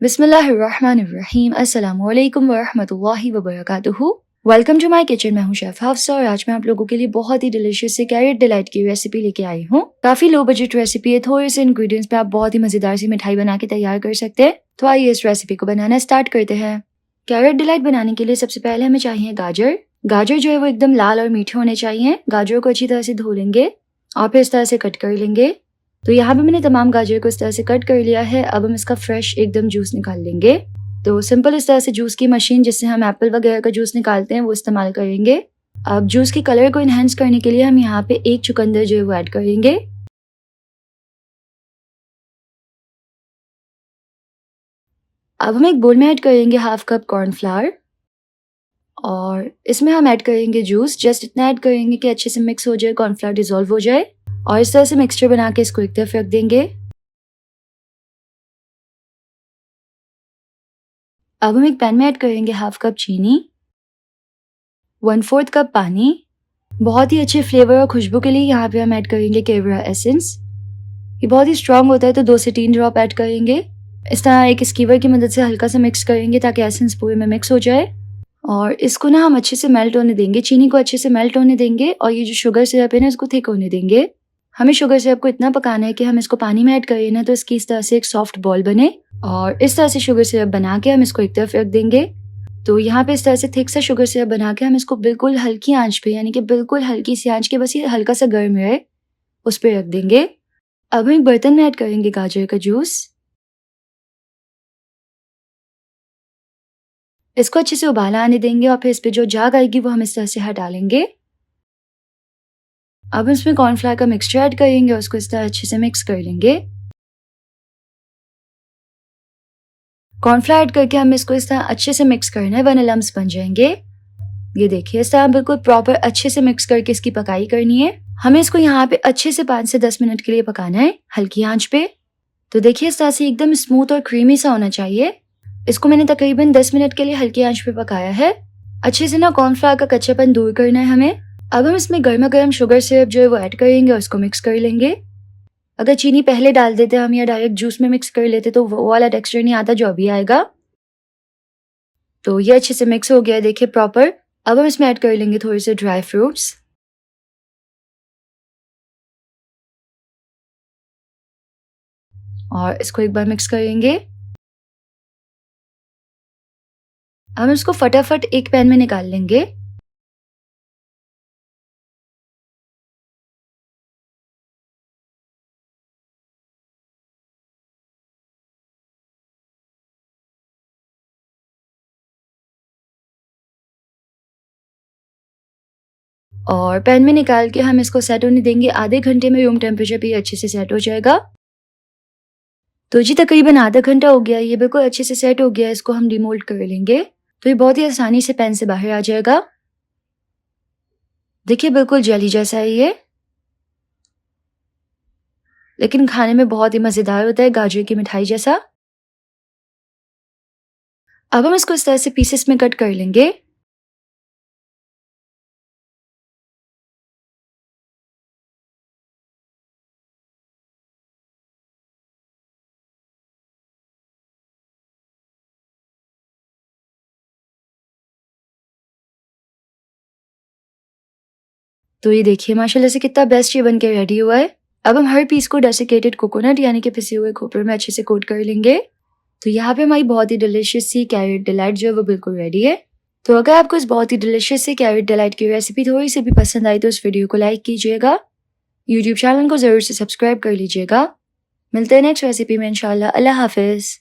बिस्मिल्लाहिर्रहमानिर्रहीम अस्सलामुअलैकुम वरहमतुल्लाहि वबरकातुहू। Welcome to my kitchen. मैं हूं शेफ हफ्सा और आज मैं आप लोगों के लिए बहुत ही डिलीशियस से कैरेट डिलाइट की रेसिपी लेके आई हूं। काफी लो बजट रेसिपी है, थोड़े से इंग्रेडिएंट्स पे आप बहुत ही मजेदार सी मिठाई बना के तैयार कर सकते हैं। तो आइए इस रेसिपी को बनाना स्टार्ट करते हैं। कैरेट डिलाइट बनाने के लिए सबसे पहले हमें चाहिए गाजर। गाजर जो है वो एकदम लाल और मीठे होने चाहिए। गाजर को अच्छी तरह से धो लेंगे और फिर इस तरह से कट कर लेंगे। तो यहाँ पे मैंने तमाम गाजर को इस तरह से कट कर लिया है। अब हम इसका फ्रेश एकदम जूस निकाल लेंगे। तो सिंपल इस तरह से जूस की मशीन जिससे हम एप्पल वगैरह का जूस निकालते हैं वो इस्तेमाल करेंगे। अब जूस की कलर को इनहेंस करने के लिए हम यहाँ पे एक चुकंदर जो है वो ऐड करेंगे। अब हम एक बोल में ऐड करेंगे हाफ कप कॉर्नफ्लावर और इसमें हम ऐड करेंगे जूस। जस्ट इतना ऐड करेंगे कि अच्छे से मिक्स हो जाए, कॉर्नफ्लावर डिजोल्व हो जाए और इस तरह से मिक्सचर बना के इसको एक तरफ रख देंगे। अब हम एक पैन में ऐड करेंगे हाफ कप चीनी, 1/4 कप पानी। बहुत ही अच्छे फ्लेवर और खुशबू के लिए यहाँ पे हम ऐड करेंगे केवड़ा एसेंस। ये बहुत ही स्ट्रांग होता है तो 2 से 3 ड्रॉप ऐड करेंगे। इस तरह एक स्कीवर की मदद से हल्का सा मिक्स करेंगे ताकि एसेंस पूरे में मिक्स हो जाए और इसको ना हम अच्छे से मेल्ट होने देंगे। चीनी को अच्छे से मेल्ट होने देंगे और ये जो शुगर सिरप है ना इसको थिक होने देंगे। हमें शुगर सिरप को इतना पकाना है कि हम इसको पानी में ऐड करें ना तो इसकी इस तरह से एक सॉफ्ट बॉल बने और इस तरह से शुगर सिरप बना के हम इसको एक तरफ रख देंगे। तो यहाँ पे इस तरह से थिक सा शुगर सिरप बना के हम इसको बिल्कुल हल्की आंच पे, यानी कि बिल्कुल हल्की सी आंच के, बस ये हल्का सा गर्म रहे, उस पे रख देंगे। अब हम एक बर्तन में ऐड करेंगे गाजर का जूस। इसको अच्छे से उबाला आने देंगे और फिर इस पे जो झाग आएगी वो हम इस तरह से हटा लेंगे। अब इसमें कॉर्नफ्लावर का मिक्सचर ऐड करेंगे और उसको इस तरह अच्छे से मिक्स कर लेंगे। कॉर्नफ्लावर ऐड करके हम इसको इस तरह अच्छे से मिक्स करना है वरना लम्स बन जाएंगे। ये देखिए इस तरह बिल्कुल प्रॉपर अच्छे से मिक्स करके इसकी पकाई करनी है। हमें इसको यहाँ पे अच्छे से 5 से 10 मिनट के लिए पकाना है हल्की आंच पे। तो देखिए इस तरह से एकदम स्मूथ और क्रीमी सा होना चाहिए। इसको मैंने तकरीबन 10 मिनट के लिए हल्की आंच पे पकाया है। अच्छे से ना कॉर्नफ्लावर का कच्चापन दूर करना है हमें। अब हम इसमें गर्मा गर्म शुगर सिरप जो है वो ऐड करेंगे और इसको मिक्स कर लेंगे। अगर चीनी पहले डाल देते हम या डायरेक्ट जूस में मिक्स कर लेते तो वो वाला टेक्सचर नहीं आता जो अभी आएगा। तो ये अच्छे से मिक्स हो गया है देखिए प्रॉपर। अब हम इसमें ऐड कर लेंगे थोड़े से ड्राई फ्रूट्स और इसको एक बार मिक्स करेंगे। हम इसको फटाफट एक पैन में निकाल लेंगे। और पैन में निकाल के हम इसको सेट होने देंगे। आधे घंटे में रूम टेम्परेचर पे अच्छे से सेट हो जाएगा। तो जी तकरीबन आधा घंटा हो गया, ये बिल्कुल अच्छे से सेट हो गया। इसको हम डिमोल्ड कर लेंगे तो ये बहुत ही आसानी से पैन से बाहर आ जाएगा। देखिए बिल्कुल जेली जैसा है ये, लेकिन खाने में बहुत ही मजेदार होता है, गाजर की मिठाई जैसा। अब हम इसको इस तरह से पीसेस में कट कर लेंगे। तो ये देखिए माशाल्लाह से कितना बेस्ट ये बनके रेडी हुआ है। अब हम हर पीस को डेसिकेटेड कोकोनट यानी कि पिसे हुए खोपरे में अच्छे से कोट कर लेंगे। तो यहाँ पे हमारी बहुत ही डिलीशियस सी कैरेट डिलाइट जो है वो बिल्कुल रेडी है। तो अगर आपको इस बहुत ही डिलीशियस सी कैरेट डिलाइट की रेसिपी थोड़ी सी भी पसंद आई तो इस वीडियो को लाइक कीजिएगा, यूट्यूब चैनल को जरूर से सब्सक्राइब कर लीजिएगा। मिलते हैं नेक्स्ट रेसिपी में इंशाल्लाह। अल्लाह हाफिज।